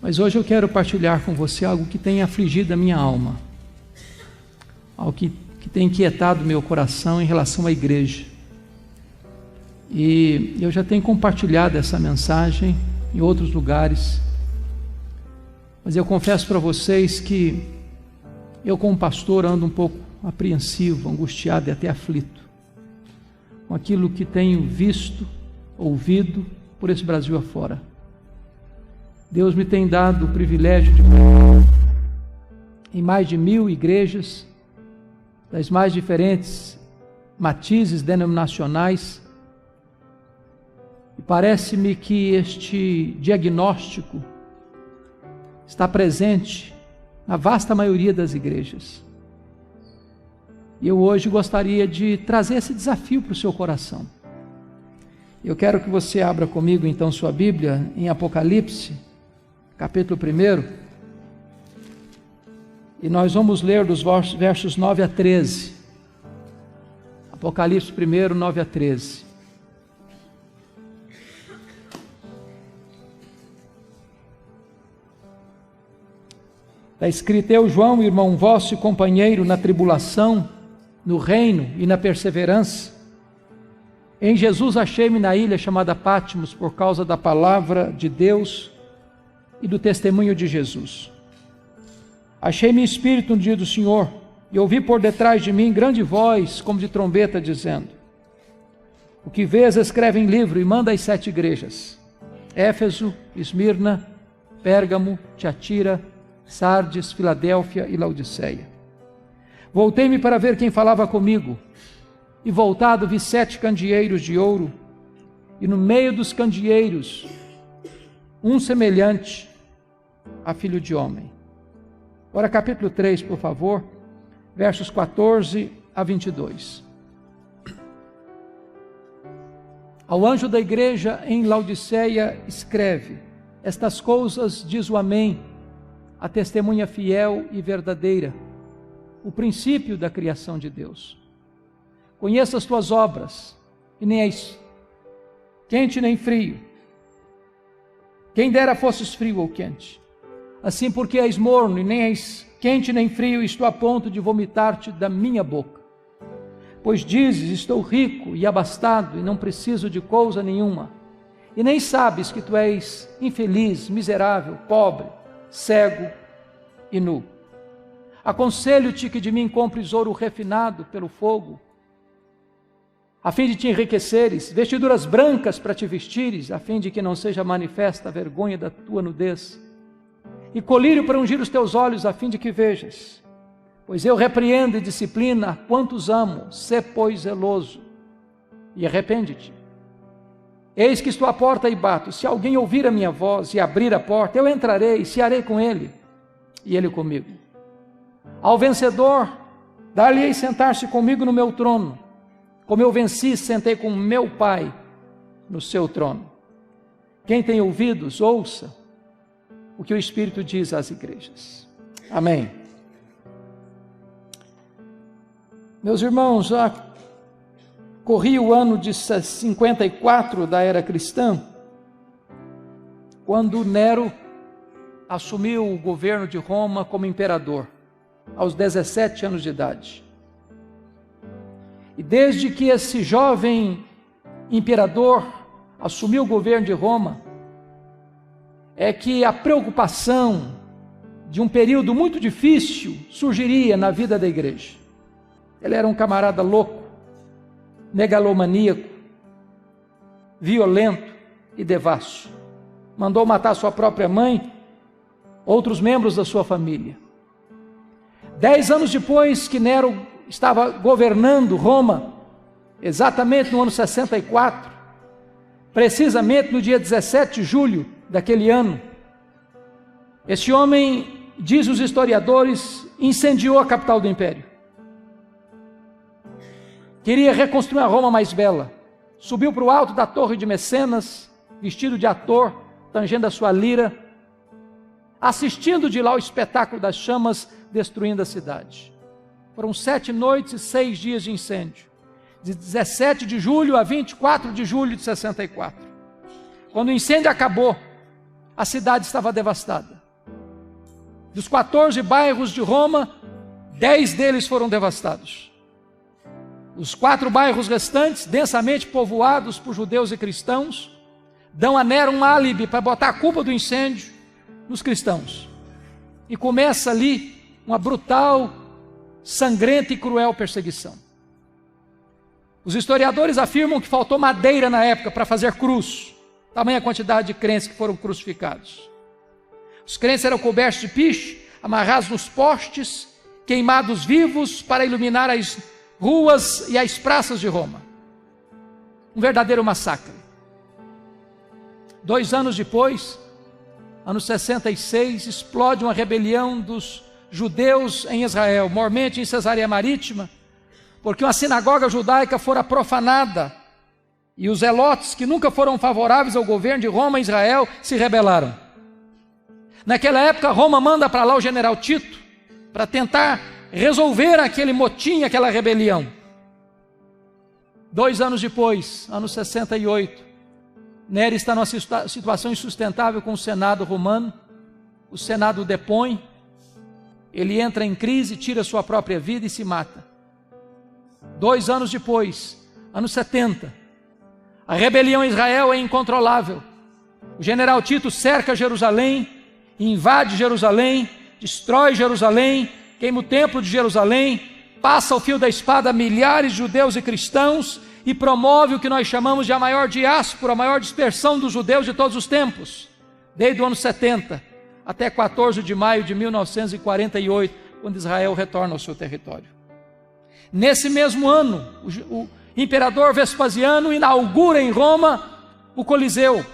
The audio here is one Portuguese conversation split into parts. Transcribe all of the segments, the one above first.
Mas hoje eu quero partilhar com você algo que tem afligido a minha alma, algo que tem inquietado meu coração em relação à igreja. E eu já tenho compartilhado essa mensagem em outros lugares, mas eu confesso para vocês que eu, como pastor, ando um pouco apreensivo, angustiado e até aflito com aquilo que tenho visto, ouvido por esse Brasil afora. Deus me tem dado o privilégio de em mais de 1000 igrejas, das mais diferentes matizes denominacionais, e parece-me que este diagnóstico está presente na vasta maioria das igrejas. E eu hoje gostaria de trazer esse desafio para o seu coração. Eu quero que você abra comigo então sua Bíblia em Apocalipse, capítulo 1, e nós vamos ler dos versos 9 a 13. Apocalipse 1, 9 a 13. Está escrito: Eu, João, irmão vosso e companheiro na tribulação, no reino e na perseverança, em Jesus achei-me na ilha chamada Patmos por causa da palavra de Deus e do testemunho de Jesus. Achei-me em espírito no dia do Senhor, e ouvi por detrás de mim grande voz, como de trombeta, dizendo: O que vês, escreve em livro e manda às 7 igrejas: Éfeso, Esmirna, Pérgamo, Tiatira, Sardes, Filadélfia e Laodiceia. Voltei-me para ver quem falava comigo, e voltado vi 7 candeeiros de ouro, e no meio dos candeeiros um semelhante a filho de homem. Agora capítulo 3, por favor, versos 14 a 22. Ao anjo da igreja em Laodiceia escreve: Estas coisas diz o Amém, a testemunha fiel e verdadeira, o princípio da criação de Deus. Conheço as tuas obras, e nem és quente nem frio. Quem dera fosses frio ou quente. Assim, porque és morno e nem és quente nem frio, estou a ponto de vomitar-te da minha boca. Pois dizes: estou rico e abastado, e não preciso de coisa nenhuma, e nem sabes que tu és infeliz, miserável, pobre, cego e nu. Aconselho-te que de mim compres ouro refinado pelo fogo, a fim de te enriqueceres, vestiduras brancas para te vestires, a fim de que não seja manifesta a vergonha da tua nudez, e colírio para ungir os teus olhos, a fim de que vejas. Pois eu repreendo e disciplina a quantos amo, sê pois zeloso, e arrepende-te. Eis que estou à porta e bato. Se alguém ouvir a minha voz e abrir a porta, eu entrarei e cearei com ele, e ele comigo. Ao vencedor, dar-lhe-ei sentar-se comigo no meu trono, como eu venci, sentei com meu Pai no seu trono. Quem tem ouvidos, ouça o que o Espírito diz às igrejas. Amém. Meus irmãos, já corria o ano de 54 da era cristã, quando Nero assumiu o governo de Roma como imperador, aos 17 anos de idade. E desde que esse jovem imperador assumiu o governo de Roma, é que a preocupação de um período muito difícil surgiria na vida da igreja. Ele era um camarada louco, megalomaníaco, violento e devasso. Mandou matar sua própria mãe, outros membros da sua família. 10 anos depois que Nero estava governando Roma, exatamente no ano 64, precisamente no dia 17 de julho daquele ano, esse homem, diz os historiadores, incendiou a capital do império. Queria reconstruir a Roma mais bela. Subiu para o alto da torre de Mecenas, vestido de ator, tangendo a sua lira, assistindo de lá o espetáculo das chamas destruindo a cidade. Foram 7 noites e 6 dias de incêndio, de 17 de julho a 24 de julho de 64. Quando o incêndio acabou, a cidade estava devastada. Dos 14 bairros de Roma, 10 deles foram devastados. Os 4 bairros restantes, densamente povoados por judeus e cristãos, dão a Nero um álibi para botar a culpa do incêndio nos cristãos. E começa ali uma brutal, sangrenta e cruel perseguição. Os historiadores afirmam que faltou madeira na época para fazer cruz, tamanha quantidade de crentes que foram crucificados. Os crentes eram cobertos de piche, amarrados nos postes, queimados vivos para iluminar as ruas e as praças de Roma. Um verdadeiro massacre. 2 anos depois, ano 66, explode uma rebelião dos judeus em Israel, mormente em Cesareia Marítima, porque uma sinagoga judaica fora profanada e os zelotes, que nunca foram favoráveis ao governo de Roma e Israel, se rebelaram. Naquela época, Roma manda para lá o general Tito para tentar resolver aquele motim, aquela rebelião. 2 anos depois, ano 68, Nero está numa situação insustentável com o Senado romano. O Senado o depõe, ele entra em crise, tira sua própria vida e se mata. 2 anos depois, ano 70, a rebelião em Israel é incontrolável. O general Tito cerca Jerusalém, invade Jerusalém, destrói Jerusalém, queima o templo de Jerusalém, passa ao fio da espada milhares de judeus e cristãos e promove o que nós chamamos de a maior diáspora, a maior dispersão dos judeus de todos os tempos, desde o ano 70 até 14 de maio de 1948, quando Israel retorna ao seu território. Nesse mesmo ano, o imperador Vespasiano inaugura em Roma o Coliseu.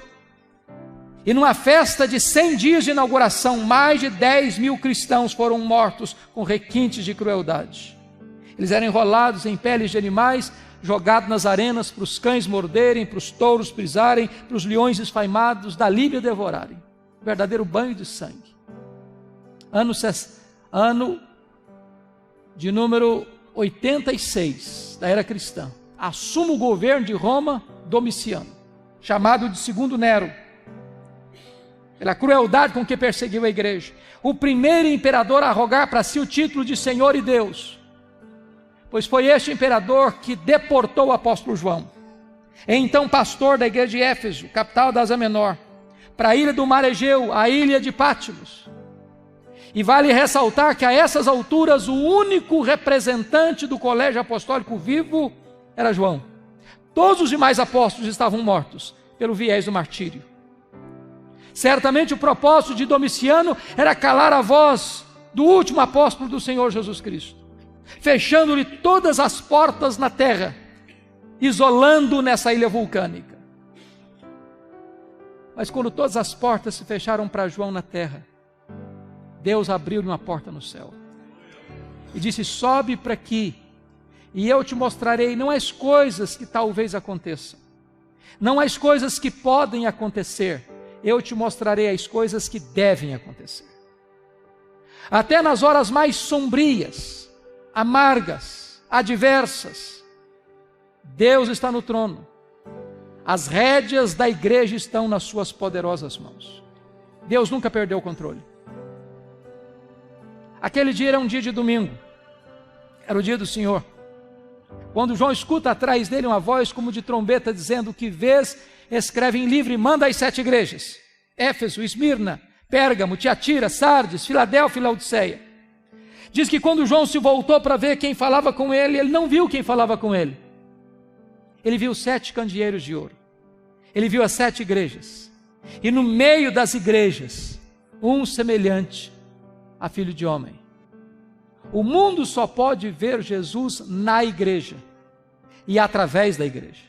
E numa festa de 100 dias de inauguração, mais de 10 mil cristãos foram mortos com requintes de crueldade. Eles eram enrolados em peles de animais, jogados nas arenas para os cães morderem, para os touros pisarem, para os leões esfaimados da Líbia devorarem. Verdadeiro banho de sangue. Ano de número 86 da era cristã. Assume o governo de Roma Domiciano, chamado de Segundo Nero, pela crueldade com que perseguiu a igreja. O primeiro imperador a arrogar para si o título de Senhor e Deus, pois foi este imperador que deportou o apóstolo João, então pastor da igreja de Éfeso, capital da Ásia Menor, para a ilha do Mar Egeu, a ilha de Pátimos. E vale ressaltar que a essas alturas o único representante do colégio apostólico vivo era João. Todos os demais apóstolos estavam mortos pelo viés do martírio. Certamente o propósito de Domiciano era calar a voz do último apóstolo do Senhor Jesus Cristo, fechando-lhe todas as portas na terra, isolando-o nessa ilha vulcânica. Mas quando todas as portas se fecharam para João na terra, Deus abriu-lhe uma porta no céu e disse: sobe para aqui e eu te mostrarei não as coisas que talvez aconteçam, não as coisas que podem acontecer, eu te mostrarei as coisas que devem acontecer. Até nas horas mais sombrias, amargas, adversas, Deus está no trono. As rédeas da igreja estão nas suas poderosas mãos. Deus nunca perdeu o controle. Aquele dia era um dia de domingo, era o dia do Senhor. Quando João escuta atrás dele uma voz como de trombeta dizendo: o que vês, escreve em livro e manda às 7 igrejas: Éfeso, Esmirna, Pérgamo, Tiatira, Sardes, Filadélfia e Laodiceia. Diz que quando João se voltou para ver quem falava com ele, ele não viu quem falava com ele. Ele viu 7 candeeiros de ouro. Ele viu as 7 igrejas. E no meio das igrejas, um semelhante a filho de homem. O mundo só pode ver Jesus na igreja e através da igreja.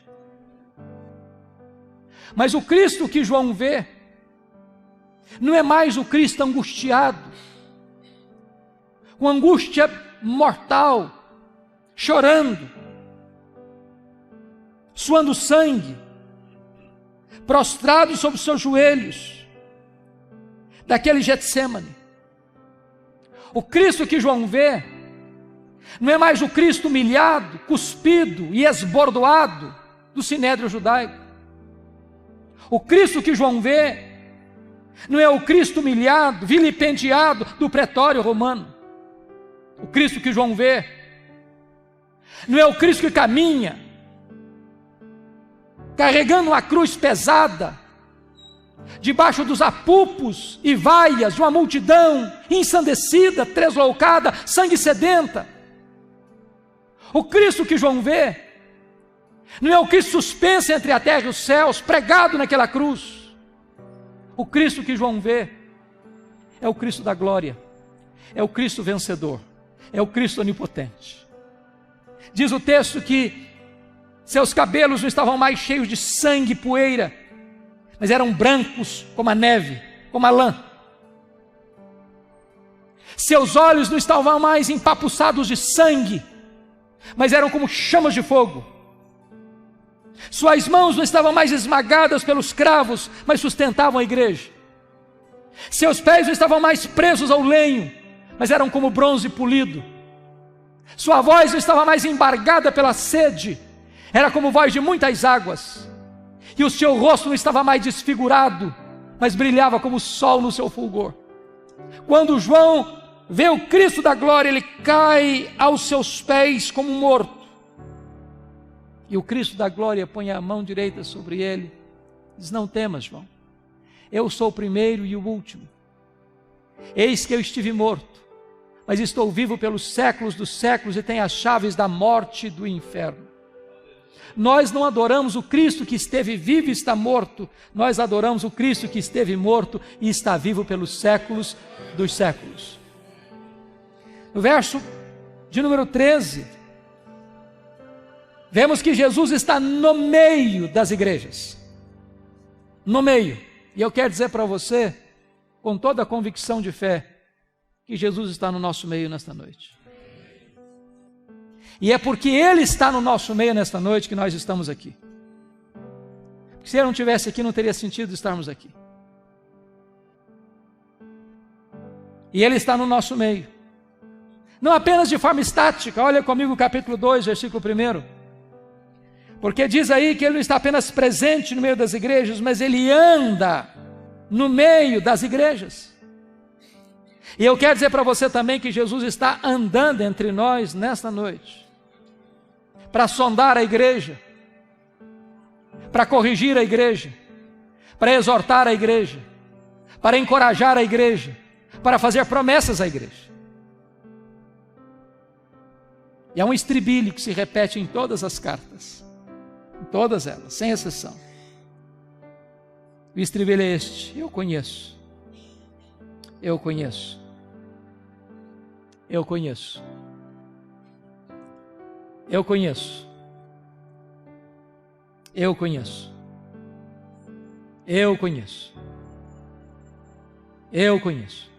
Mas o Cristo que João vê não é mais o Cristo angustiado, com angústia mortal, chorando, suando sangue, prostrado sobre os seus joelhos, daquele Getsêmani. O Cristo que João vê não é mais o Cristo humilhado, cuspido e esbordoado do sinédrio judaico. O Cristo que João vê Não é o Cristo humilhado, vilipendiado do pretório romano. O Cristo que João vê. Não é o Cristo que caminha carregando uma cruz pesada, debaixo dos apupos e vaias de uma multidão ensandecida, tresloucada, sangue sedenta. O Cristo que João vê não é o Cristo suspenso entre a terra e os céus, pregado naquela cruz. O Cristo que João vê é o Cristo da glória, é o Cristo vencedor, é o Cristo onipotente. Diz o texto que seus cabelos não estavam mais cheios de sangue e poeira, mas eram brancos como a neve, como a lã. Seus olhos não estavam mais empapuçados de sangue, mas eram como chamas de fogo. Suas mãos não estavam mais esmagadas pelos cravos, mas sustentavam a igreja. Seus pés não estavam mais presos ao lenho, mas eram como bronze polido. Sua voz não estava mais embargada pela sede, era como voz de muitas águas. E o seu rosto não estava mais desfigurado, mas brilhava como o sol no seu fulgor. Quando João vê o Cristo da glória, ele cai aos seus pés como morto. E o Cristo da glória põe a mão direita sobre ele, diz: não temas, João, eu sou o primeiro e o último. Eis que eu estive morto, mas estou vivo pelos séculos dos séculos e tenho as chaves da morte e do inferno. Nós não adoramos o Cristo que esteve vivo e está morto, nós adoramos o Cristo que esteve morto e está vivo pelos séculos dos séculos. No verso de número 13, vemos que Jesus está no meio das igrejas. No meio. E eu quero dizer para você, com toda a convicção de fé, que Jesus está no nosso meio nesta noite. E é porque Ele está no nosso meio nesta noite que nós estamos aqui. Porque se Ele não estivesse aqui, não teria sentido estarmos aqui. E Ele está no nosso meio. Não apenas de forma estática. Olha comigo o capítulo 2, versículo 1. Porque diz aí que Ele não está apenas presente no meio das igrejas, mas Ele anda no meio das igrejas. E eu quero dizer para você também que Jesus está andando entre nós nesta noite, para sondar a igreja, para corrigir a igreja, para exortar a igreja, para encorajar a igreja, para fazer promessas à igreja. E há um estribilho que se repete em todas as cartas, em todas elas, sem exceção. O estribilho é este: eu conheço, eu conheço, eu conheço, eu conheço, eu conheço, eu conheço, eu conheço.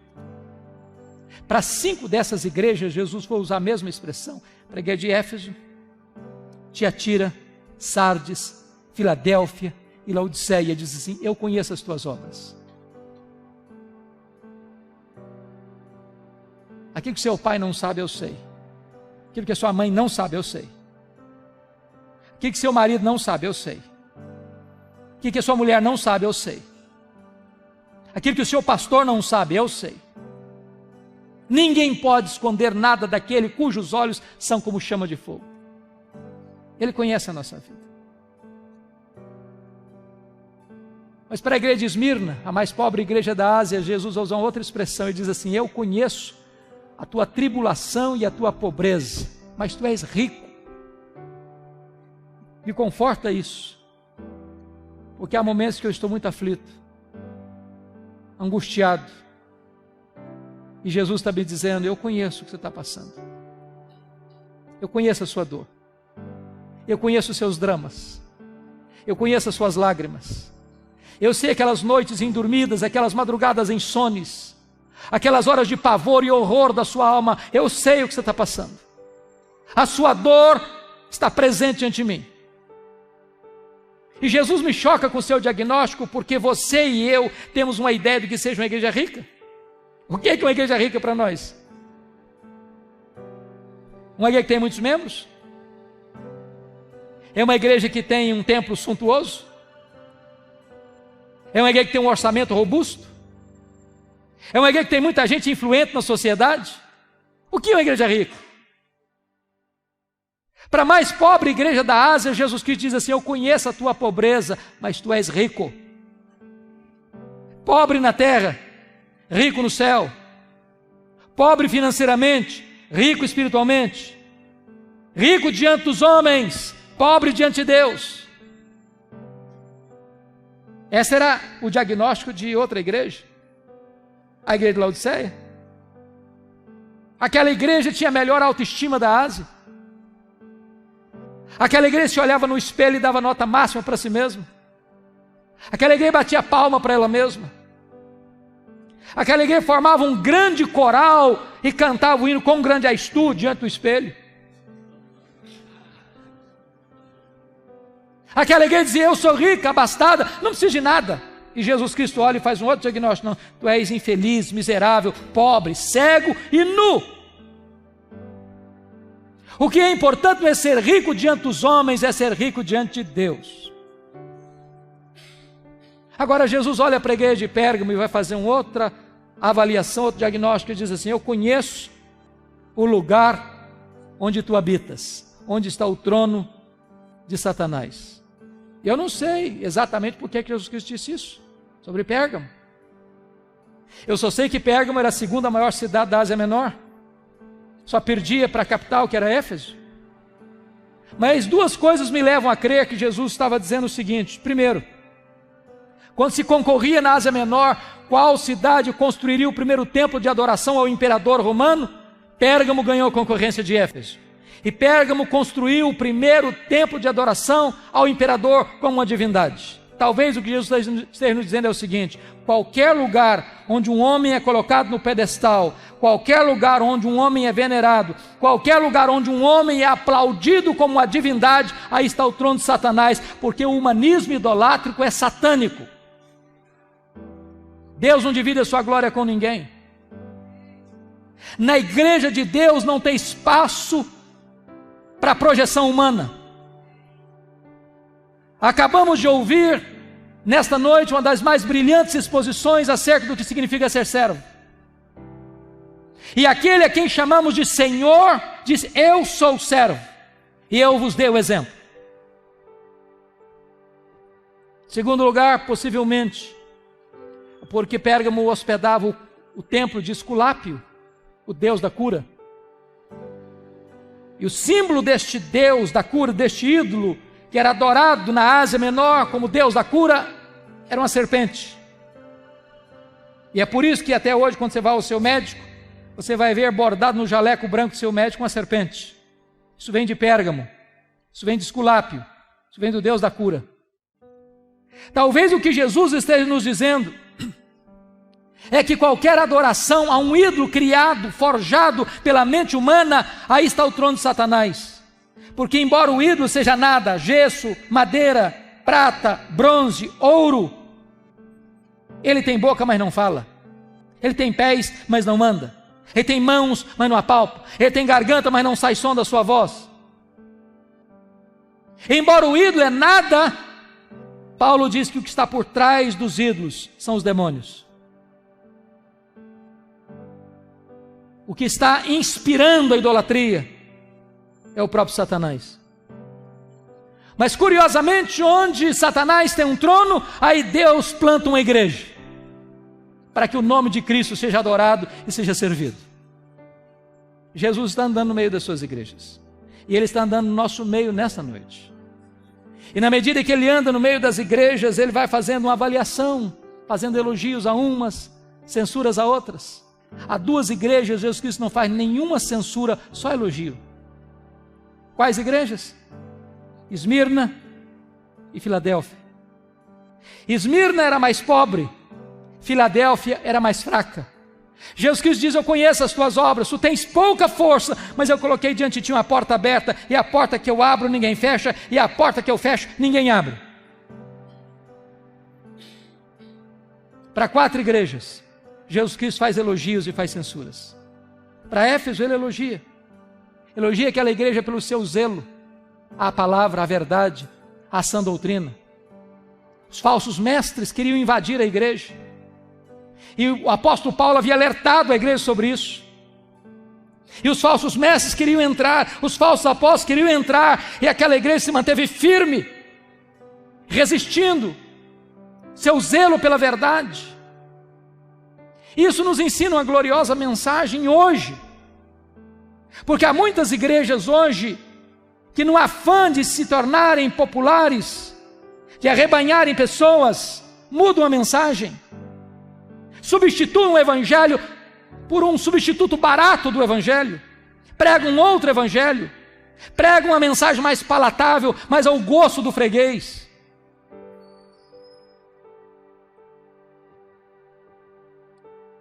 Para 5 dessas igrejas, Jesus foi usar a mesma expressão. Para a igreja de Éfeso, Tiatira, Sardes, Filadélfia e Laodiceia, diz assim: eu conheço as tuas obras. Aquilo que seu pai não sabe, eu sei. Aquilo que a sua mãe não sabe, eu sei. Aquilo que seu marido não sabe, eu sei. Aquilo que a sua mulher não sabe, eu sei. Aquilo que o seu pastor não sabe, eu sei. Ninguém pode esconder nada daquele cujos olhos são como chama de fogo. Ele conhece a nossa vida. Mas para a igreja de Esmirna, a mais pobre igreja da Ásia, Jesus usa outra expressão e diz assim: eu conheço a tua tribulação e a tua pobreza, mas tu és rico. Me conforta isso, porque há momentos que eu estou muito aflito, angustiado, e Jesus está me dizendo: eu conheço o que você está passando, eu conheço a sua dor, eu conheço os seus dramas, eu conheço as suas lágrimas, eu sei aquelas noites indormidas, aquelas madrugadas insones, aquelas horas de pavor e horror da sua alma. Eu sei o que você está passando, a sua dor está presente ante mim. E Jesus me choca com o seu diagnóstico, porque você e eu temos uma ideia de que seja uma igreja rica. O que é uma igreja rica para nós? Uma igreja que tem muitos membros? É uma igreja que tem um templo suntuoso? É uma igreja que tem um orçamento robusto? É uma igreja que tem muita gente influente na sociedade? O que é uma igreja rica? Para a mais pobre igreja da Ásia, Jesus Cristo diz assim: eu conheço a tua pobreza, mas tu és rico. Pobre na terra, rico no céu. Pobre financeiramente, rico espiritualmente. Rico diante dos homens, pobre diante de Deus. Esse era o diagnóstico de outra igreja, a igreja de Laodiceia. Aquela igreja tinha a melhor autoestima da Ásia. Aquela igreja se olhava no espelho e dava nota máxima para si mesma. Aquela igreja batia palma para ela mesma. Aquela igreja formava um grande coral e cantava o hino "Quão grande és tu" diante do espelho. Aquela igreja dizia: eu sou rica, abastada, não preciso de nada. E Jesus Cristo olha e faz um outro diagnóstico: não, tu és infeliz, miserável, pobre, cego e nu. O que é importante não é ser rico diante dos homens, é ser rico diante de Deus. Agora Jesus olha para a igreja de Pérgamo e vai fazer uma outra avaliação, outro diagnóstico, e diz assim: eu conheço o lugar onde tu habitas, onde está o trono de Satanás. Eu não sei exatamente por que Jesus Cristo disse isso sobre Pérgamo. Eu só sei que Pérgamo era a segunda maior cidade da Ásia Menor. Só perdia para a capital, que era Éfeso. Mas duas coisas me levam a crer que Jesus estava dizendo o seguinte: primeiro, quando se concorria na Ásia Menor qual cidade construiria o primeiro templo de adoração ao imperador romano, Pérgamo ganhou a concorrência de Éfeso. E Pérgamo construiu o primeiro templo de adoração ao imperador como uma divindade. Talvez o que Jesus esteja nos dizendo é o seguinte: qualquer lugar onde um homem é colocado no pedestal, qualquer lugar onde um homem é venerado, qualquer lugar onde um homem é aplaudido como uma divindade, aí está o trono de Satanás, porque o humanismo idolátrico é satânico. Deus não divide a sua glória com ninguém. Na igreja de Deus não tem espaço para projeção humana. Acabamos de ouvir nesta noite uma das mais brilhantes exposições acerca do que significa ser servo. E aquele a quem chamamos de Senhor diz: eu sou servo e eu vos dei o exemplo. Segundo lugar, possivelmente porque Pérgamo hospedava o templo de Esculápio, o deus da cura. E o símbolo deste deus da cura, deste ídolo que era adorado na Ásia Menor como deus da cura, era uma serpente. E é por isso que até hoje, quando você vai ao seu médico, você vai ver bordado no jaleco branco do seu médico uma serpente. Isso vem de Pérgamo, isso vem de Esculápio, isso vem do deus da cura. Talvez o que Jesus esteja nos dizendo é que qualquer adoração a um ídolo criado, forjado pela mente humana, aí está o trono de Satanás. Porque embora o ídolo seja nada, gesso, madeira, prata, bronze, ouro, ele tem boca, mas não fala. Ele tem pés, mas não anda. Ele tem mãos, mas não apalpa. Ele tem garganta, mas não sai som da sua voz. Embora o ídolo é nada, Paulo diz que o que está por trás dos ídolos são os demônios. O que está inspirando a idolatria é o próprio Satanás. Mas curiosamente, onde Satanás tem um trono, aí Deus planta uma igreja, para que o nome de Cristo seja adorado e seja servido. Jesus está andando no meio das suas igrejas, e Ele está andando no nosso meio nessa noite. E na medida que Ele anda no meio das igrejas, Ele vai fazendo uma avaliação, fazendo elogios a umas, censuras a outras. Há duas igrejas, Jesus Cristo não faz nenhuma censura, só elogio. Quais igrejas? Esmirna e Filadélfia. Esmirna era mais pobre, Filadélfia era mais fraca. Jesus Cristo diz: eu conheço as tuas obras, tu tens pouca força, mas eu coloquei diante de ti uma porta aberta, e a porta que eu abro ninguém fecha, e a porta que eu fecho ninguém abre. Para 4 igrejas, Jesus Cristo faz elogios e faz censuras. Para Éfeso Ele elogia aquela igreja pelo seu zelo à palavra, à verdade, à sã doutrina. Os falsos mestres queriam invadir a igreja, E o apóstolo Paulo havia alertado a igreja sobre isso. E os falsos mestres queriam entrar, os falsos apóstolos queriam entrar, e aquela igreja se manteve firme, resistindo, seu zelo pela verdade. Isso nos ensina uma gloriosa mensagem hoje, porque há muitas igrejas hoje que, no afã de se tornarem populares, de arrebanharem pessoas, mudam a mensagem, substituem o evangelho por um substituto barato do evangelho, pregam um outro evangelho, pregam uma mensagem mais palatável, mas ao gosto do freguês.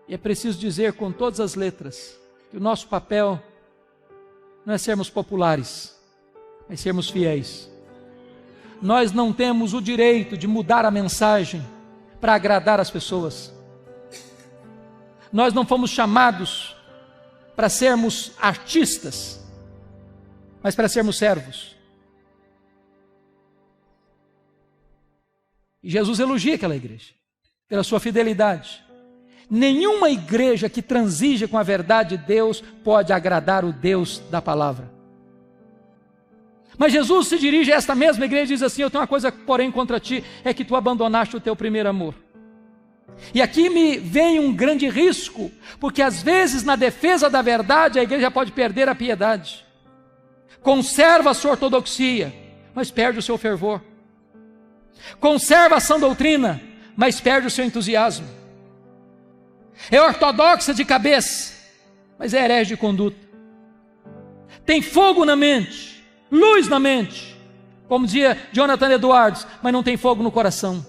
E é preciso dizer com todas as letras que o nosso papel não é sermos populares, mas sermos fiéis. Nós não temos o direito de mudar a mensagem para agradar as pessoas. Nós não fomos chamados para sermos artistas, mas para sermos servos. E Jesus elogia aquela igreja pela sua fidelidade. Nenhuma igreja que transija com a verdade de Deus pode agradar o Deus da palavra. Mas Jesus se dirige a esta mesma igreja e diz assim: eu tenho uma coisa, porém, contra ti, é que tu abandonaste o teu primeiro amor. E aqui me vem um grande risco, porque às vezes na defesa da verdade a igreja pode perder a piedade, conserva a sua ortodoxia, mas perde o seu fervor, conserva a sã doutrina, mas perde o seu entusiasmo, é ortodoxa de cabeça, mas é herege de conduta, tem fogo na mente, luz na mente, como dizia Jonathan Edwards, mas não tem fogo no coração.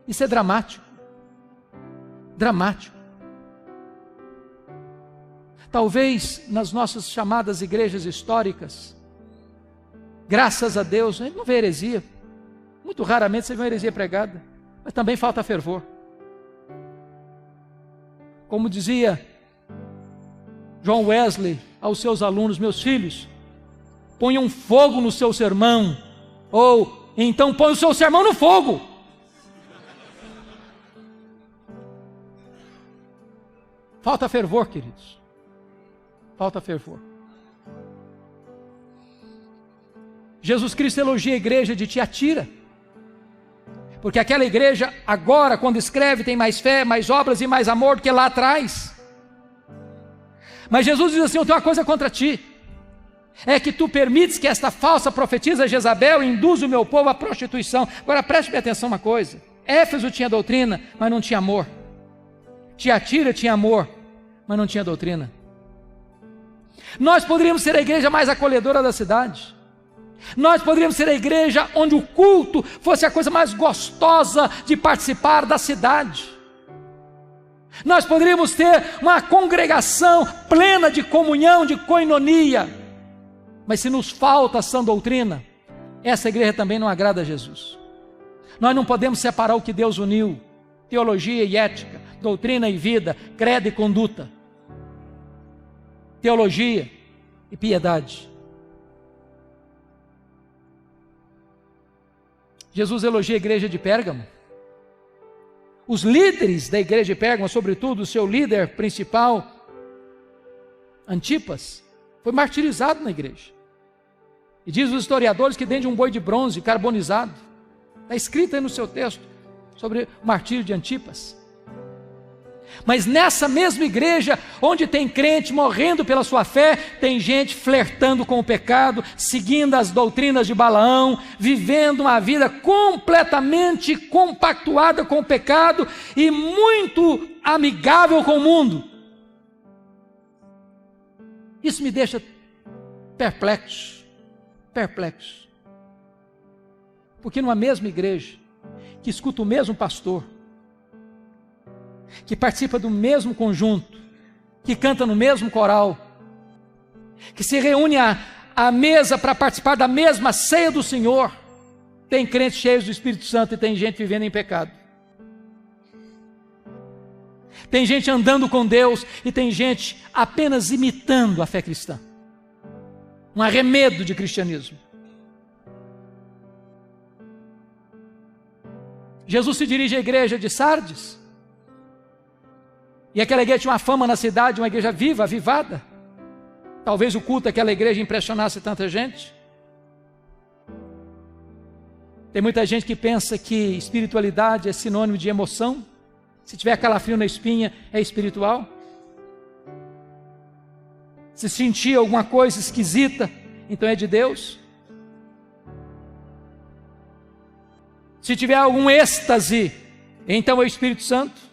Isso é dramático, dramático. Talvez nas nossas chamadas igrejas históricas, graças a Deus, a gente não vê heresia, muito raramente você vê uma heresia pregada, mas também falta fervor. Como dizia John Wesley aos seus alunos: meus filhos, ponham fogo no seu sermão, ou então põe o seu sermão no fogo. Falta fervor, queridos. Falta fervor. Jesus Cristo elogia a igreja de Tiatira, porque aquela igreja agora, quando escreve, tem mais fé, mais obras e mais amor do que lá atrás. Mas Jesus diz assim: eu tenho uma coisa contra ti, é que tu permites que esta falsa profetisa Jezabel induza o meu povo à prostituição. Agora preste bem atenção uma coisa: Éfeso tinha doutrina, mas não tinha amor. Tiatira tinha amor, mas não tinha doutrina. Nós poderíamos ser a igreja mais acolhedora da cidade. Nós poderíamos ser a igreja onde o culto fosse a coisa mais gostosa de participar da cidade. Nós poderíamos ter uma congregação plena de comunhão, de koinonia. Mas se nos falta a sã doutrina, essa igreja também não agrada a Jesus. Nós não podemos separar o que Deus uniu: teologia e ética, doutrina e vida, credo e conduta, teologia e piedade. Jesus elogia a igreja de Pérgamo. Os líderes da igreja de Pérgamo, sobretudo o seu líder principal, Antipas, foi martirizado na igreja. E diz os historiadores que dentro de um boi de bronze carbonizado. Está escrito aí no seu texto sobre o martírio de Antipas. Mas nessa mesma igreja, onde tem crente morrendo pela sua fé, tem gente flertando com o pecado, seguindo as doutrinas de Balaão, vivendo uma vida completamente compactuada com o pecado e muito amigável com o mundo. Isso me deixa perplexo. Porque numa mesma igreja, que escuta o mesmo pastor, que participa do mesmo conjunto, que canta no mesmo coral, que se reúne à mesa para participar da mesma ceia do Senhor, tem crentes cheios do Espírito Santo e tem gente vivendo em pecado. Tem gente andando com Deus e tem gente apenas imitando a fé cristã. Um arremedo de cristianismo. Jesus se dirige à igreja de Sardes, e aquela igreja tinha uma fama na cidade, uma igreja viva, avivada. Talvez o culto daquela igreja impressionasse tanta gente. Tem muita gente que pensa que espiritualidade é sinônimo de emoção. Se tiver calafrio na espinha, é espiritual. Se sentir alguma coisa esquisita, então é de Deus. Se tiver algum êxtase, então é o Espírito Santo.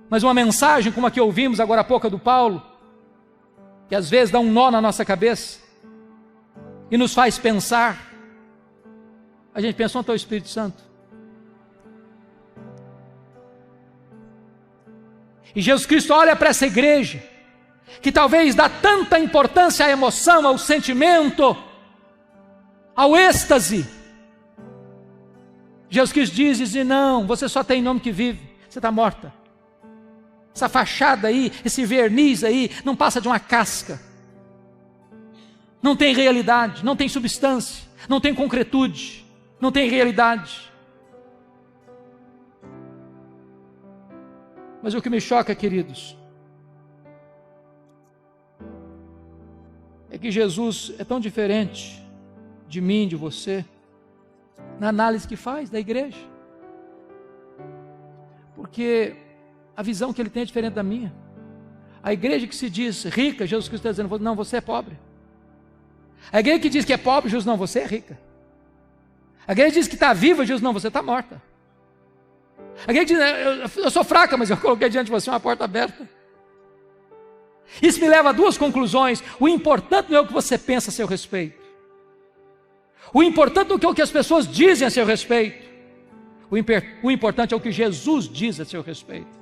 Mas uma mensagem como a que ouvimos agora há pouco do Paulo, que às vezes dá um nó na nossa cabeça e nos faz pensar, a gente pensa, onde está o Espírito Santo? E Jesus Cristo olha para essa igreja, que talvez dá tanta importância à emoção, ao sentimento, ao êxtase. Jesus Cristo diz, não, você só tem nome que vive, você está morta. Essa fachada aí, esse verniz aí, não passa de uma casca. Não tem realidade, não tem substância, não tem concretude, não tem realidade. Mas o que me choca, queridos, é que Jesus é tão diferente de mim, de você, na análise que faz da igreja. Porque a visão que ele tem é diferente da minha. A igreja que se diz rica, Jesus Cristo está dizendo, não, você é pobre. A igreja que diz que é pobre, Jesus, não, você é rica. A igreja diz que está viva, Jesus, não, você está morta. A igreja diz, eu sou fraca, mas eu coloquei diante de você uma porta aberta. Isso me leva a duas conclusões. O importante não é o que você pensa a seu respeito. O importante não é o que as pessoas dizem a seu respeito. O importante é o que Jesus diz a seu respeito.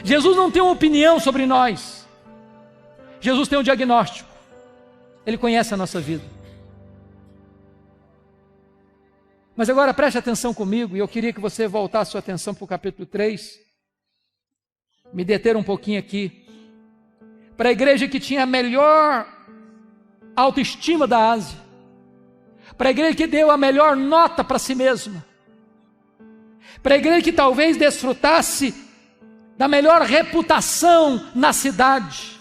Jesus não tem uma opinião sobre nós. Jesus tem um diagnóstico. Ele conhece a nossa vida. Mas agora preste atenção comigo, e eu queria que você voltasse sua atenção para o capítulo 3. Me deter um pouquinho aqui. Para a igreja que tinha a melhor autoestima da Ásia. Para a igreja que deu a melhor nota para si mesma. Para a igreja que talvez desfrutasse da melhor reputação na cidade.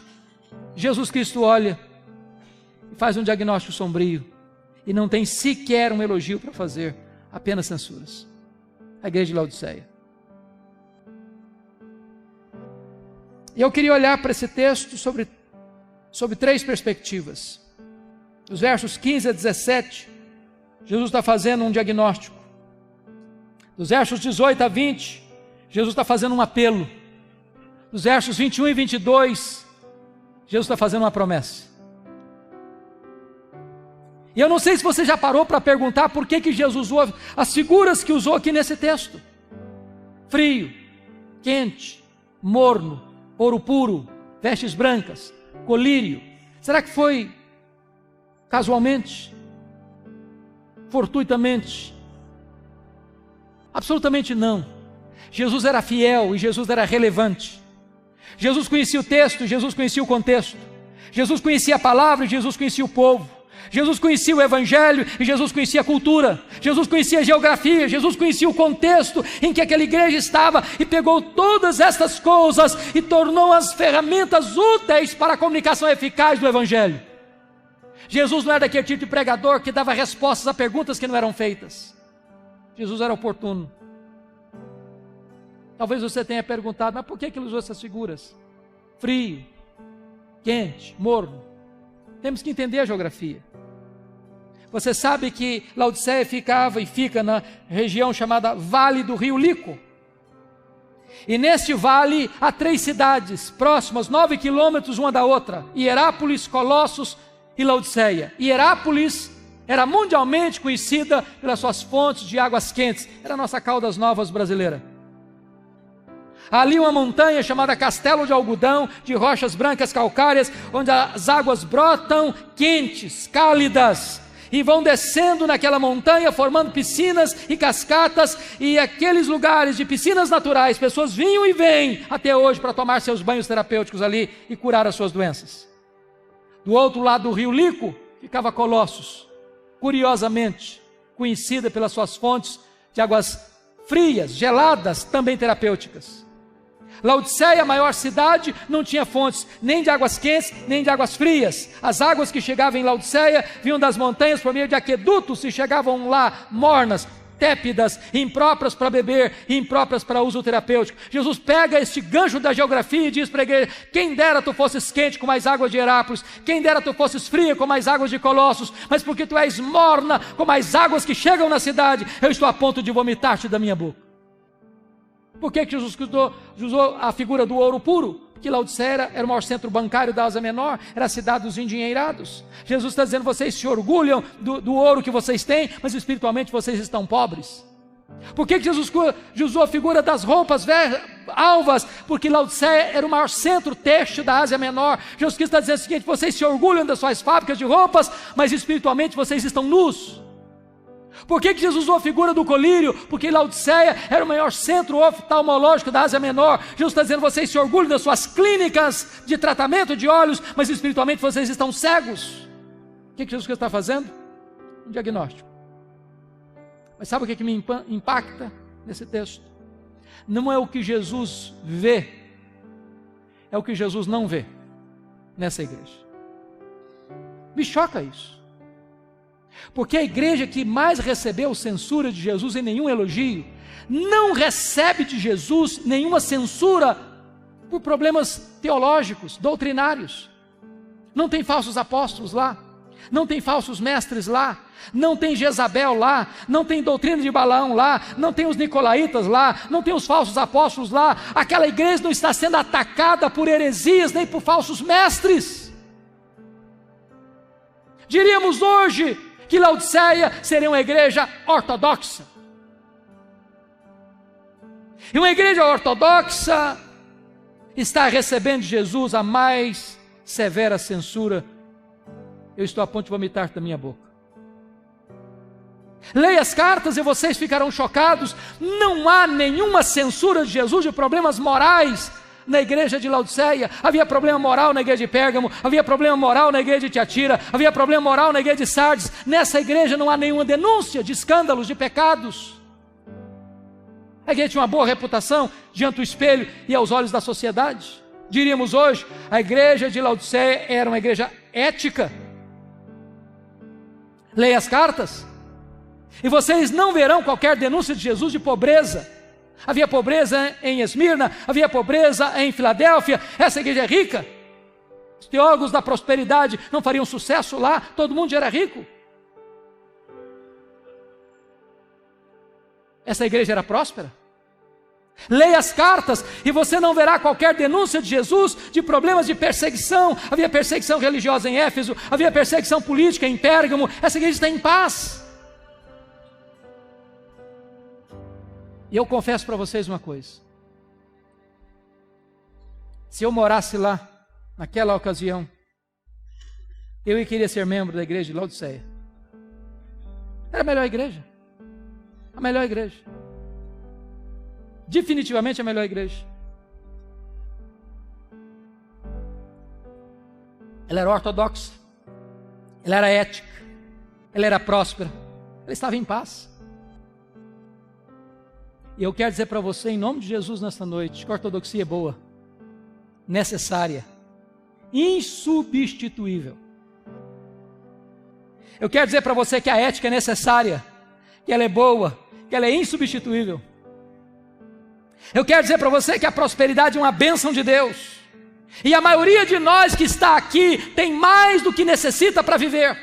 Jesus Cristo olha e faz um diagnóstico sombrio. E não tem sequer um elogio para fazer, apenas censuras. A igreja de Laodiceia. E eu queria olhar para esse texto sobre três perspectivas. Os versos 15 a 17, Jesus está fazendo um diagnóstico. Dos versos 18 a 20, Jesus está fazendo um apelo. Dos versos 21 e 22, Jesus está fazendo uma promessa. E eu não sei se você já parou para perguntar por que Jesus usou as figuras que usou aqui nesse texto. Frio, quente, morno, ouro puro, vestes brancas, colírio. Será que foi casualmente? Fortuitamente? Absolutamente não. Jesus era fiel e Jesus era relevante. Jesus conhecia o texto, Jesus conhecia o contexto. Jesus conhecia a palavra e Jesus conhecia o povo. Jesus conhecia o evangelho e Jesus conhecia a cultura. Jesus conhecia a geografia, Jesus conhecia o contexto em que aquela igreja estava e pegou todas estas coisas e tornou as ferramentas úteis para a comunicação eficaz do evangelho. Jesus não era daquele tipo de pregador que dava respostas a perguntas que não eram feitas. Jesus era oportuno. Talvez você tenha perguntado, mas por que ele usou essas figuras? Frio, quente, morno. Temos que entender a geografia. Você sabe que Laodiceia ficava e fica na região chamada Vale do Rio Lico. E neste vale há 3 cidades próximas, 9 quilômetros uma da outra: Hierápolis, Colossos e Laodiceia. Hierápolis era mundialmente conhecida pelas suas fontes de águas quentes. Era a nossa Caldas Novas brasileira. Ali uma montanha chamada Castelo de Algodão, de rochas brancas calcárias, onde as águas brotam quentes, cálidas, e vão descendo naquela montanha, formando piscinas e cascatas, e aqueles lugares de piscinas naturais, pessoas vinham e vêm até hoje para tomar seus banhos terapêuticos ali e curar as suas doenças. Do outro lado do rio Lico, ficava Colossos. Curiosamente, conhecida pelas suas fontes de águas frias, geladas, também terapêuticas. Laodiceia, a maior cidade, não tinha fontes nem de águas quentes, nem de águas frias. As águas que chegavam em Laodiceia vinham das montanhas por meio de aquedutos e chegavam lá mornas, tépidas, impróprias para beber, impróprias para uso terapêutico. Jesus pega este gancho da geografia e diz para a igreja: quem dera tu fosses quente com mais água de Herápolis, quem dera tu fosses fria com mais águas de Colossos, mas porque tu és morna com mais águas que chegam na cidade, eu estou a ponto de vomitar-te da minha boca. Por que Jesus usou a figura do ouro puro? Porque Laodiceia era o maior centro bancário da Ásia Menor, era a cidade dos endinheirados. Jesus está dizendo: vocês se orgulham do ouro que vocês têm, mas espiritualmente vocês estão pobres. Por que Jesus usou a figura das roupas alvas? Porque Laodiceia era o maior centro têxtil da Ásia Menor. Jesus está dizendo o seguinte: vocês se orgulham das suas fábricas de roupas, mas espiritualmente vocês estão nus. Por que Jesus usou a figura do colírio? Porque Laodiceia era o maior centro oftalmológico da Ásia Menor. Jesus está dizendo: vocês se orgulham das suas clínicas de tratamento de olhos, mas espiritualmente vocês estão cegos. O que Jesus está fazendo? Um diagnóstico. Mas sabe o que me impacta nesse texto? Não é o que Jesus vê, é o que Jesus não vê nessa igreja. Me choca isso. Porque a igreja que mais recebeu censura de Jesus e nenhum elogio, não recebe de Jesus nenhuma censura por problemas teológicos, doutrinários. Não tem falsos apóstolos lá, não tem falsos mestres lá, não tem Jezabel lá, não tem doutrina de Balaão lá, não tem os nicolaítas lá, não tem os falsos apóstolos lá. Aquela igreja não está sendo atacada por heresias nem por falsos mestres. Diríamos hoje que Laodiceia seria uma igreja ortodoxa. E uma igreja ortodoxa está recebendo de Jesus a mais severa censura. Eu estou a ponto de vomitar da minha boca. Leia as cartas e vocês ficarão chocados. Não há nenhuma censura de Jesus de problemas morais na igreja de Laodiceia. Havia problema moral na igreja de Pérgamo, havia problema moral na igreja de Tiatira, havia problema moral na igreja de Sardes. Nessa igreja não há nenhuma denúncia de escândalos, de pecados. A igreja tinha uma boa reputação diante do espelho e aos olhos da sociedade. Diríamos hoje, a igreja de Laodiceia era uma igreja ética. Leia as cartas e vocês não verão qualquer denúncia de Jesus de pobreza. Havia pobreza em Esmirna, havia pobreza em Filadélfia. Essa igreja é rica. Os teólogos da prosperidade não fariam sucesso lá, todo mundo já era rico. Essa igreja era próspera. Leia as cartas e você não verá qualquer denúncia de Jesus de problemas de perseguição. Havia perseguição religiosa em Éfeso, havia perseguição política em Pérgamo. Essa igreja está em paz. E eu confesso para vocês uma coisa: se eu morasse lá, naquela ocasião, eu queria ser membro da igreja de Laodiceia. Era a melhor igreja. A melhor igreja. Definitivamente a melhor igreja. Ela era ortodoxa, ela era ética, ela era próspera, ela estava em paz. E eu quero dizer para você, em nome de Jesus, nesta noite, que a ortodoxia é boa, necessária, insubstituível. Eu quero dizer para você que a ética é necessária, que ela é boa, que ela é insubstituível. Eu quero dizer para você que a prosperidade é uma bênção de Deus. E a maioria de nós que está aqui tem mais do que necessita para viver.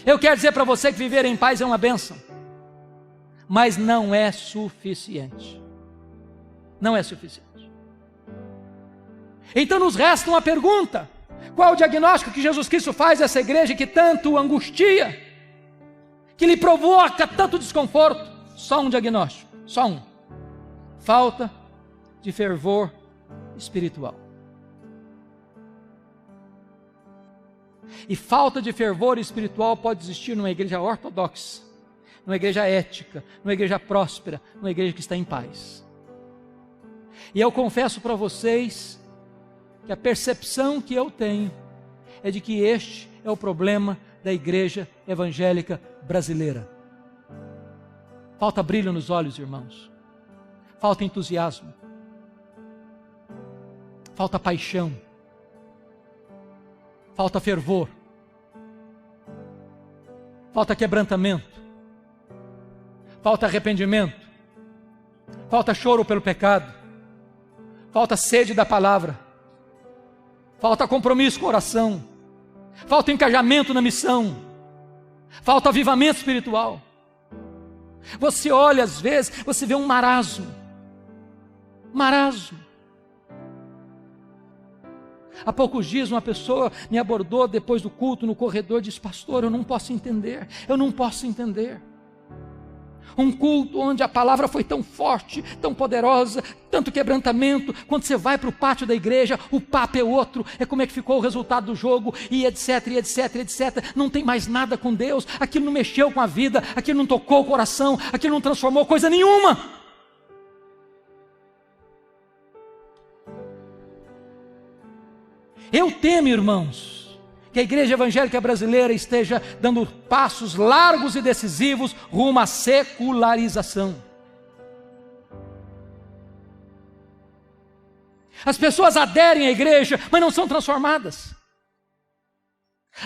Eu quero dizer para você que viver em paz é uma bênção. Mas não é suficiente. Não é suficiente. Então nos resta uma pergunta: qual o diagnóstico que Jesus Cristo faz dessa igreja que tanto angustia, que lhe provoca tanto desconforto? Só um diagnóstico, só um: falta de fervor espiritual. E falta de fervor espiritual pode existir numa igreja ortodoxa, numa igreja ética, numa igreja próspera, numa igreja que está em paz. E eu confesso para vocês que a percepção que eu tenho é de que este é o problema da igreja evangélica brasileira. Falta brilho nos olhos, irmãos. Falta entusiasmo. Falta paixão. Falta fervor. Falta quebrantamento. Falta arrependimento. Falta choro pelo pecado. Falta sede da palavra. Falta compromisso com a oração. Falta engajamento na missão. Falta avivamento espiritual. Você olha às vezes, você vê um marasmo. Marasmo. Há poucos dias uma pessoa me abordou depois do culto no corredor e disse: pastor, eu não posso entender. Um culto onde a palavra foi tão forte, tão poderosa, tanto quebrantamento, quando você vai para o pátio da igreja, o papo é outro, é como é que ficou o resultado do jogo, e etc, não tem mais nada com Deus, aquilo não mexeu com a vida, aquilo não tocou o coração, aquilo não transformou coisa nenhuma. Eu temo, irmãos, que a igreja evangélica brasileira esteja dando passos largos e decisivos rumo à secularização. As pessoas aderem à igreja, mas não são transformadas.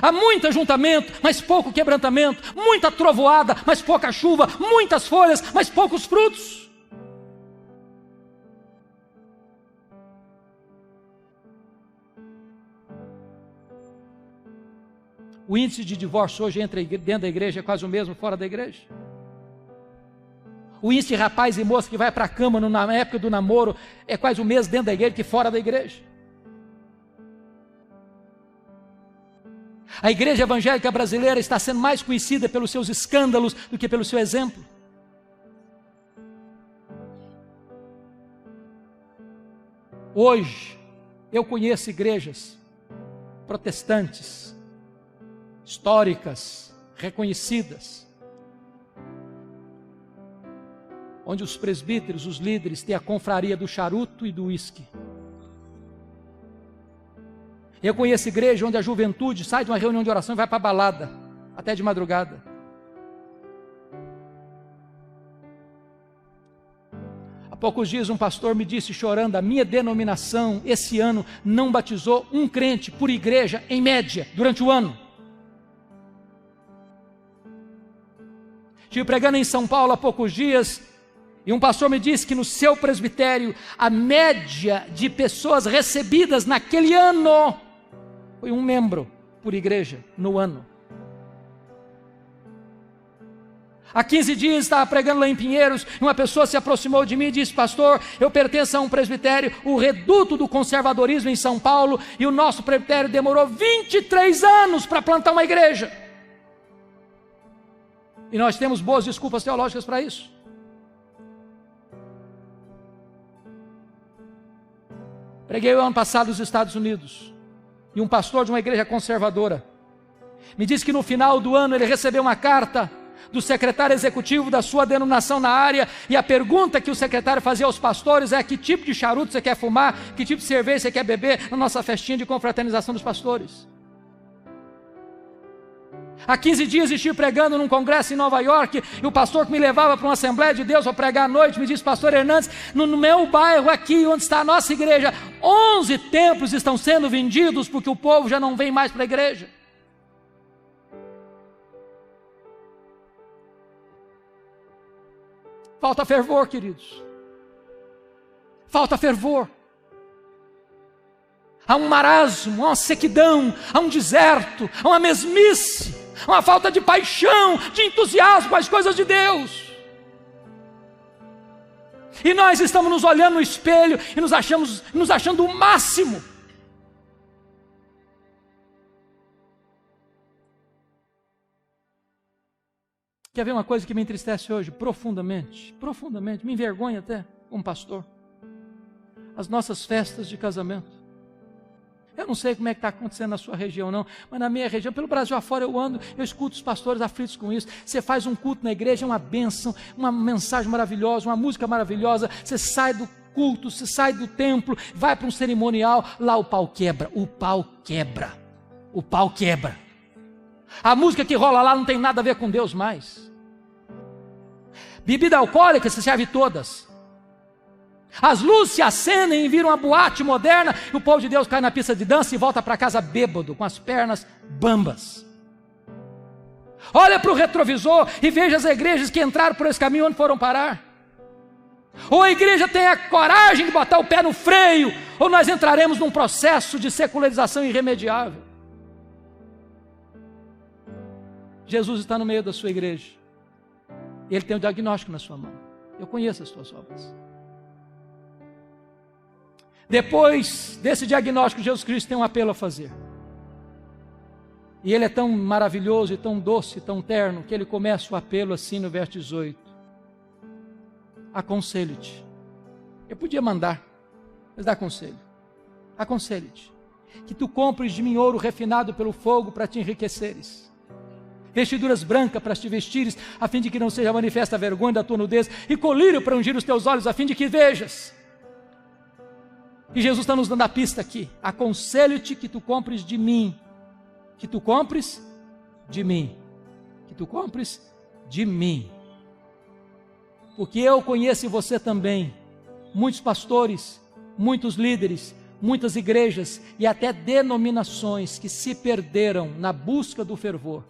Há muito ajuntamento, mas pouco quebrantamento, muita trovoada, mas pouca chuva, muitas folhas, mas poucos frutos. O índice de divórcio hoje dentro da igreja é quase o mesmo fora da igreja. O índice de rapaz e moça que vai para a cama na época do namoro é quase o mesmo dentro da igreja que fora da igreja. A igreja evangélica brasileira está sendo mais conhecida pelos seus escândalos do que pelo seu exemplo. Hoje, eu conheço igrejas protestantes, históricas, reconhecidas, onde os presbíteros, os líderes, têm a confraria do charuto e do uísque. Eu conheço igreja onde a juventude sai de uma reunião de oração e vai para a balada, até de madrugada. Há poucos dias um pastor me disse chorando: a minha denominação esse ano não batizou um crente por igreja, em média, durante o ano. Estive pregando em São Paulo há poucos dias, e um pastor me disse que no seu presbitério, a média de pessoas recebidas naquele ano foi um membro por igreja no ano. Há 15 dias estava pregando lá em Pinheiros, e uma pessoa se aproximou de mim e disse: pastor, eu pertenço a um presbitério, o reduto do conservadorismo em São Paulo, e o nosso presbitério demorou 23 anos para plantar uma igreja. E nós temos boas desculpas teológicas para isso. Preguei o ano passado nos Estados Unidos, e um pastor de uma igreja conservadora me disse que no final do ano ele recebeu uma carta do secretário executivo da sua denominação na área, e a pergunta que o secretário fazia aos pastores é: que tipo de charuto você quer fumar, que tipo de cerveja você quer beber na nossa festinha de confraternização dos pastores. Há 15 dias estive pregando num congresso em Nova York, e o pastor que me levava para uma Assembleia de Deus para pregar à noite me disse: pastor Hernandes, no meu bairro aqui onde está a nossa igreja, 11 templos estão sendo vendidos porque o povo já não vem mais para a igreja. Falta fervor, queridos. Falta fervor. Há um marasmo, há uma sequidão, há um deserto, há uma mesmice, há uma falta de paixão, de entusiasmo com as coisas de Deus. E nós estamos nos olhando no espelho e nos achando o máximo. Quer ver uma coisa que me entristece hoje profundamente, me envergonha até como pastor? As nossas festas de casamento. Eu não sei como é que está acontecendo na sua região não, mas na minha região, pelo Brasil afora eu ando, eu escuto os pastores aflitos com isso. Você faz um culto na igreja, é uma bênção, uma mensagem maravilhosa, uma música maravilhosa, você sai do culto, você sai do templo, vai para um cerimonial, lá o pau quebra. A música que rola lá não tem nada a ver com Deus mais. Bebida alcoólica se serve todas. As luzes se acendem e viram uma boate moderna, e o povo de Deus cai na pista de dança e volta para casa bêbado, com as pernas bambas. Olha para o retrovisor e veja as igrejas que entraram por esse caminho, onde foram parar. Ou a igreja tem a coragem de botar o pé no freio, ou nós entraremos num processo de secularização irremediável. Jesus está no meio da sua igreja. Ele tem o diagnóstico na sua mão. Eu conheço as tuas obras. Depois desse diagnóstico, Jesus Cristo tem um apelo a fazer. E ele é tão maravilhoso, e tão doce, e tão terno, que ele começa o apelo assim no verso 18. Aconselho-te. Eu podia mandar, mas dá conselho. Aconselho-te, que tu compres de mim ouro refinado pelo fogo para te enriqueceres. Vestiduras brancas para te vestires, a fim de que não seja manifesta a vergonha da tua nudez, e colírio para ungir os teus olhos, a fim de que vejas. E Jesus está nos dando a pista aqui. Aconselho-te que tu compres de mim. Que tu compres de mim. Que tu compres de mim. Porque eu conheço você também. Muitos pastores, muitos líderes, muitas igrejas e até denominações que se perderam na busca do fervor.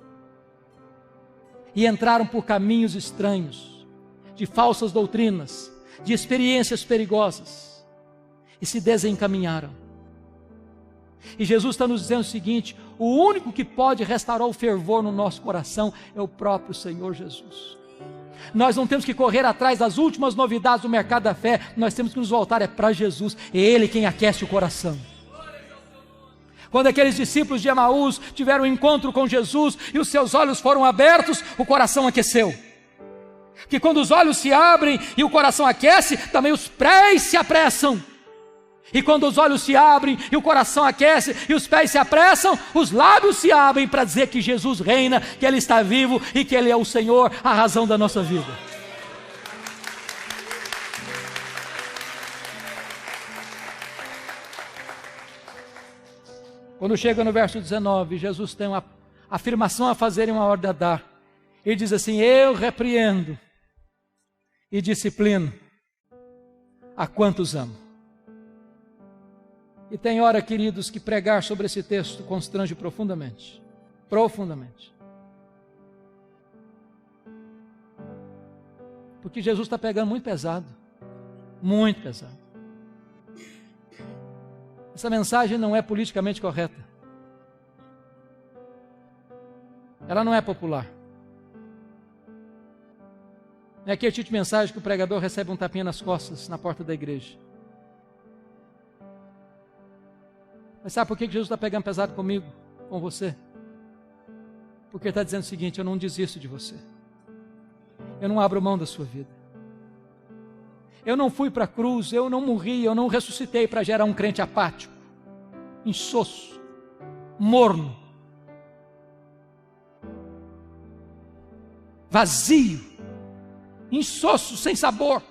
E entraram por caminhos estranhos, de falsas doutrinas, de experiências perigosas. E se desencaminharam. E Jesus está nos dizendo o seguinte: o único que pode restaurar o fervor no nosso coração é o próprio Senhor Jesus. Nós não temos que correr atrás das últimas novidades do mercado da fé, nós temos que nos voltar para Jesus, é Ele quem aquece o coração. Quando aqueles discípulos de Emaús tiveram um encontro com Jesus e os seus olhos foram abertos, o coração aqueceu. Porque quando os olhos se abrem e o coração aquece, também os pés se apressam. E quando os olhos se abrem e o coração aquece e os pés se apressam, os lábios se abrem para dizer que Jesus reina, que Ele está vivo e que Ele é o Senhor, a razão da nossa vida. Quando chega no verso 19, Jesus tem uma afirmação a fazer e uma ordem a dar. Ele diz assim: eu repreendo e disciplino a quantos amo. E tem hora, queridos, que pregar sobre esse texto constrange profundamente. Profundamente. Porque Jesus está pegando muito pesado. Muito pesado. Essa mensagem não é politicamente correta. Ela não é popular. É aquele tipo de mensagem que o pregador recebe um tapinha nas costas na porta da igreja. Mas sabe por que Jesus está pegando pesado comigo, com você? Porque Ele está dizendo o seguinte: eu não desisto de você. Eu não abro mão da sua vida. Eu não fui para a cruz, eu não morri, eu não ressuscitei para gerar um crente apático, insosso, morno, vazio, insosso, sem sabor.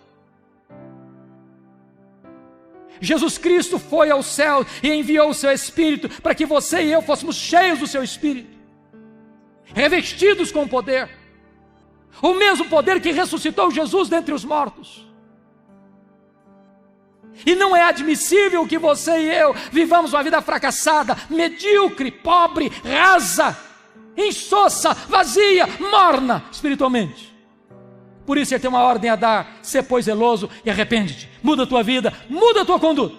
Jesus Cristo foi ao céu e enviou o seu Espírito para que você e eu fôssemos cheios do seu Espírito, revestidos com poder, o mesmo poder que ressuscitou Jesus dentre os mortos. E não é admissível que você e eu vivamos uma vida fracassada, medíocre, pobre, rasa, insossa, vazia, morna espiritualmente. Por isso Ele tem uma ordem a dar: sê pois zeloso e arrepende-te, muda a tua vida, muda a tua conduta.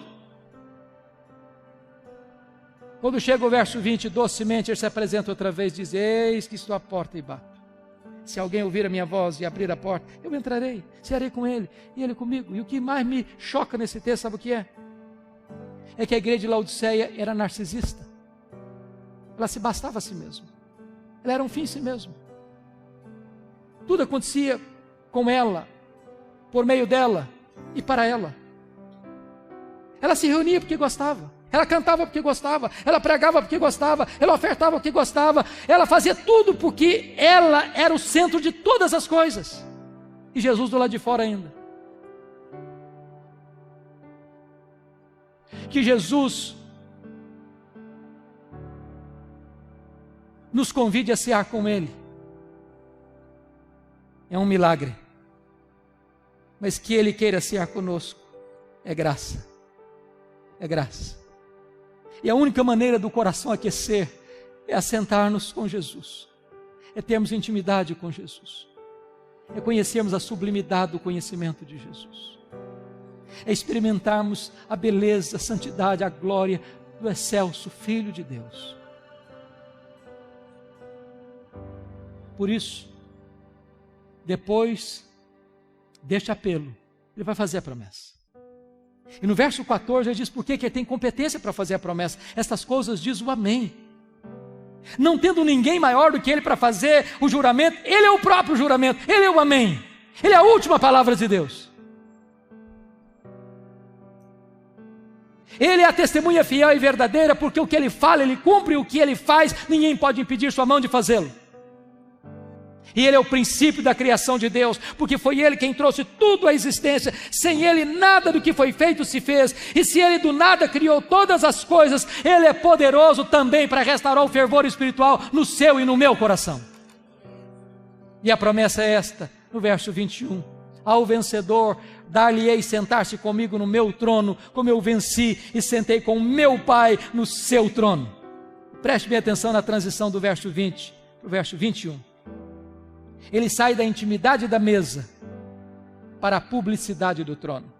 Quando chega o verso 20, docemente Ele se apresenta outra vez, diz: eis que estou à porta e bato. Se alguém ouvir a minha voz e abrir a porta, eu entrarei, cearei com ele e ele comigo. E o que mais me choca nesse texto, sabe o que é? É que a igreja de Laodiceia era narcisista. Ela se bastava a si mesma. Ela era um fim em si mesma. Tudo acontecia com ela, por meio dela e para ela. Ela se reunia porque gostava. Ela cantava porque gostava, ela pregava porque gostava, ela ofertava porque gostava, ela fazia tudo porque ela era o centro de todas as coisas. E Jesus do lado de fora ainda. Que Jesus nos convide a cear com Ele. É um milagre. Mas que Ele queira cear conosco é graça. É graça. E a única maneira do coração aquecer é assentar-nos com Jesus. É termos intimidade com Jesus. É conhecermos a sublimidade do conhecimento de Jesus. É experimentarmos a beleza, a santidade, a glória do excelso Filho de Deus. Por isso, depois deste apelo, ele vai fazer a promessa. E no verso 14 ele diz por que ele tem competência para fazer a promessa. Estas coisas diz o amém. Não tendo ninguém maior do que ele para fazer o juramento, ele é o próprio juramento, ele é o amém. Ele é a última palavra de Deus. Ele é a testemunha fiel e verdadeira, porque o que ele fala, ele cumpre, o que ele faz, ninguém pode impedir sua mão de fazê-lo. E ele é o princípio da criação de Deus, porque foi ele quem trouxe tudo à existência. Sem ele nada do que foi feito se fez. E se ele do nada criou todas as coisas, ele é poderoso também para restaurar o fervor espiritual no seu e no meu coração. E a promessa é esta, no verso 21. Ao vencedor, dar-lhe-ei sentar-se comigo no meu trono, como eu venci e sentei com o meu Pai no seu trono. Preste bem atenção na transição do verso 20 para o verso 21. Ele sai da intimidade da mesa para a publicidade do trono.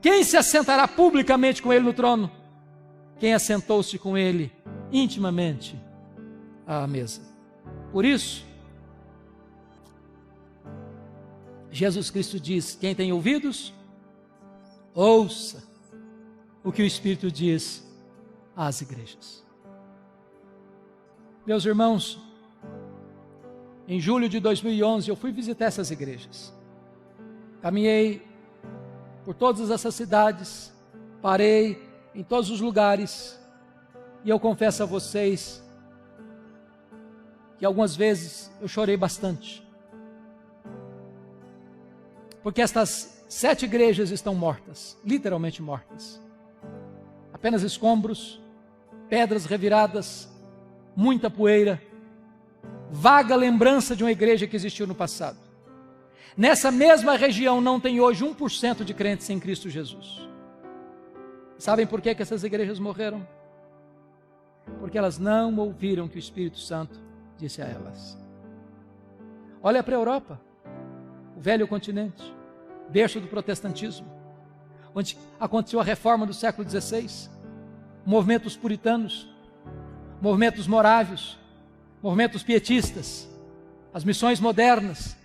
Quem se assentará publicamente com ele no trono? Quem assentou-se com ele intimamente à mesa. Por isso, Jesus Cristo diz: quem tem ouvidos, ouça o que o Espírito diz às igrejas. Meus irmãos, em julho de 2011 eu fui visitar essas igrejas. Caminhei por todas essas cidades, parei em todos os lugares, e eu confesso a vocês que algumas vezes eu chorei bastante. Porque estas 7 igrejas estão mortas, literalmente mortas. Apenas escombros, pedras reviradas, muita poeira, vaga lembrança de uma igreja que existiu no passado. Nessa mesma região não tem hoje 1% de crentes em Cristo Jesus. Sabem por que essas igrejas morreram? Porque elas não ouviram o que o Espírito Santo disse a elas. Olha para a Europa, o velho continente, berço do protestantismo, onde aconteceu a reforma do século XVI, movimentos puritanos, movimentos morávios, movimentos pietistas, as missões modernas,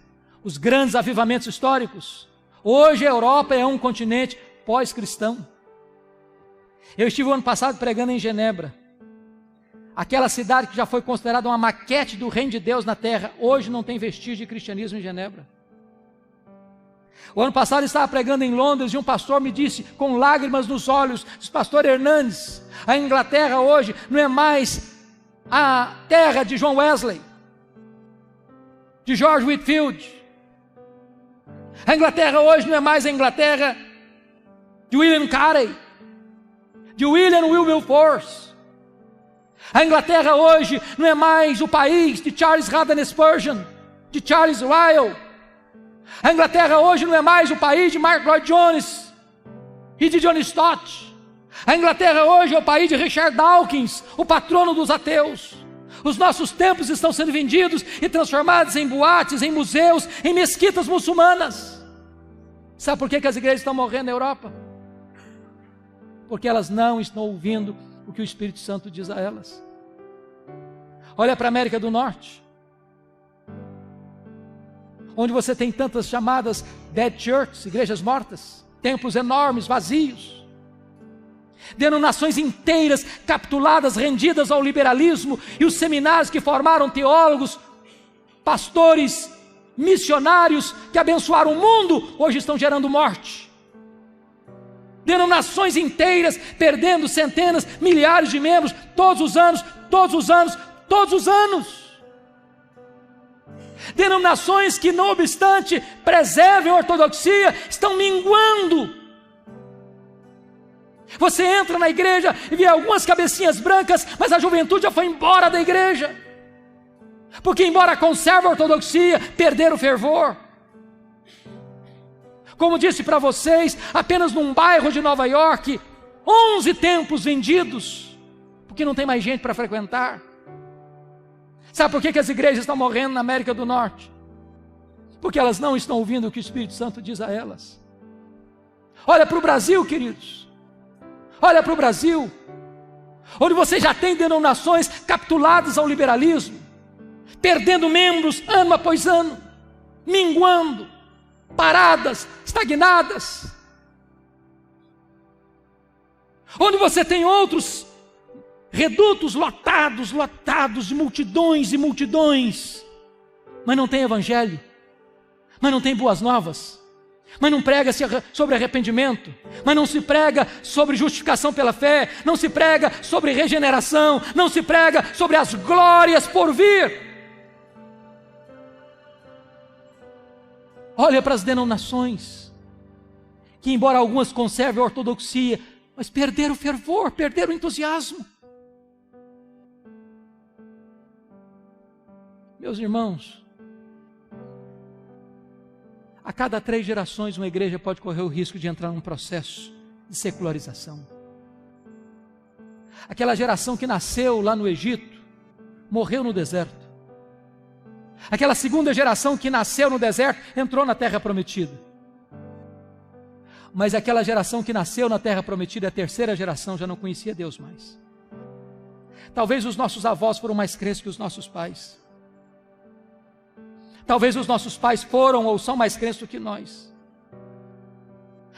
os grandes avivamentos históricos. Hoje a Europa é um continente pós-cristão. Eu estive o ano passado pregando em Genebra, aquela cidade que já foi considerada uma maquete do reino de Deus na terra. Hoje não tem vestígio de cristianismo em Genebra. O ano passado eu estava pregando em Londres e um pastor me disse, com lágrimas nos olhos, o pastor Hernandes: a Inglaterra hoje não é mais a terra de John Wesley, de George Whitefield. A Inglaterra hoje não é mais a Inglaterra de William Carey, de William Wilberforce. A Inglaterra hoje não é mais o país de Charles Haddon Spurgeon, de Charles Lyell. A Inglaterra hoje não é mais o país de Mark Lloyd Jones e de John Stott. A Inglaterra hoje é o país de Richard Dawkins, o patrono dos ateus. Os nossos templos estão sendo vendidos e transformados em boates, em museus, em mesquitas muçulmanas. Sabe por que as igrejas estão morrendo na Europa? Porque elas não estão ouvindo o que o Espírito Santo diz a elas. Olha para a América do Norte, onde você tem tantas chamadas dead churches, igrejas mortas, templos enormes, vazios, denominações inteiras capituladas, rendidas ao liberalismo, e os seminários que formaram teólogos, pastores, missionários que abençoaram o mundo, hoje estão gerando morte. Denominações inteiras perdendo centenas, milhares de membros todos os anos, todos os anos, todos os anos. Denominações que, não obstante preservem a ortodoxia, estão minguando. Você entra na igreja e vê algumas cabecinhas brancas, mas a juventude já foi embora da igreja. Porque embora conserve a ortodoxia, perderam o fervor. Como disse para vocês, apenas num bairro de Nova York, 11 templos vendidos, porque não tem mais gente para frequentar. Sabe por que as igrejas estão morrendo na América do Norte? Porque elas não estão ouvindo o que o Espírito Santo diz a elas. Olha para o Brasil, queridos. Olha para o Brasil, onde você já tem denominações capituladas ao liberalismo, perdendo membros ano após ano, minguando, paradas, estagnadas. Onde você tem outros redutos lotados de multidões e multidões, mas não tem evangelho, mas não tem boas novas, mas não prega sobre arrependimento, mas não se prega sobre justificação pela fé, não se prega sobre regeneração, não se prega sobre as glórias por vir. Olha para as denominações, que embora algumas conservem a ortodoxia, mas perderam o fervor, perderam o entusiasmo. Meus irmãos, a cada 3 gerações uma igreja pode correr o risco de entrar num processo de secularização. Aquela geração que nasceu lá no Egito, morreu no deserto. Aquela segunda geração que nasceu no deserto, entrou na terra prometida. Mas aquela geração que nasceu na terra prometida, a terceira geração, já não conhecia Deus mais. Talvez os nossos avós foram mais crentes que os nossos pais. Talvez os nossos pais foram ou são mais crentes do que nós.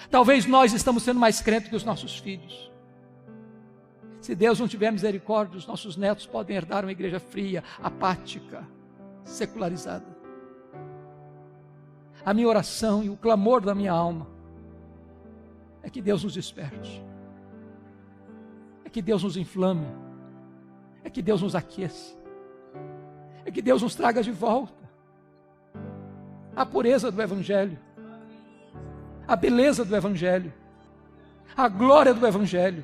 Talvez nós estamos sendo mais crentes que os nossos filhos. Se Deus não tiver misericórdia, os nossos netos podem herdar uma igreja fria, apática, secularizada. A minha oração e o clamor da minha alma é que Deus nos desperte, é que Deus nos inflame, é que Deus nos aqueça, é que Deus nos traga de volta a pureza do Evangelho, a beleza do Evangelho, a glória do Evangelho.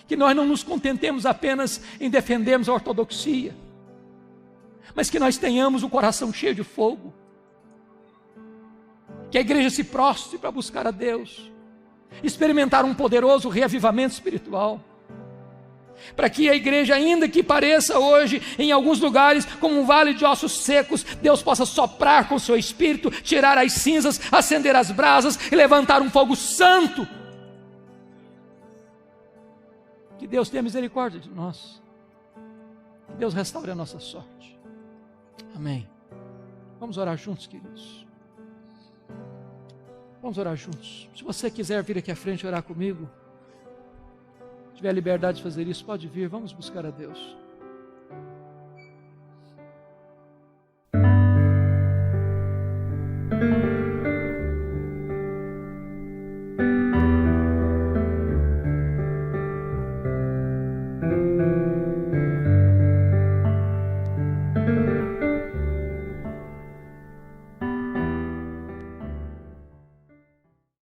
Que nós não nos contentemos apenas em defendermos a ortodoxia, mas que nós tenhamos o coração cheio de fogo, que a igreja se prostre para buscar a Deus, experimentar um poderoso reavivamento espiritual, para que a igreja, ainda que pareça hoje em alguns lugares como um vale de ossos secos, Deus possa soprar com o seu Espírito, tirar as cinzas, acender as brasas e levantar um fogo santo. Que Deus tenha misericórdia de nós, que Deus restaure a nossa sorte. Amém. Vamos orar juntos, queridos. Vamos orar juntos. Se você quiser vir aqui à frente orar comigo, tiver a liberdade de fazer isso, pode vir, vamos buscar a Deus.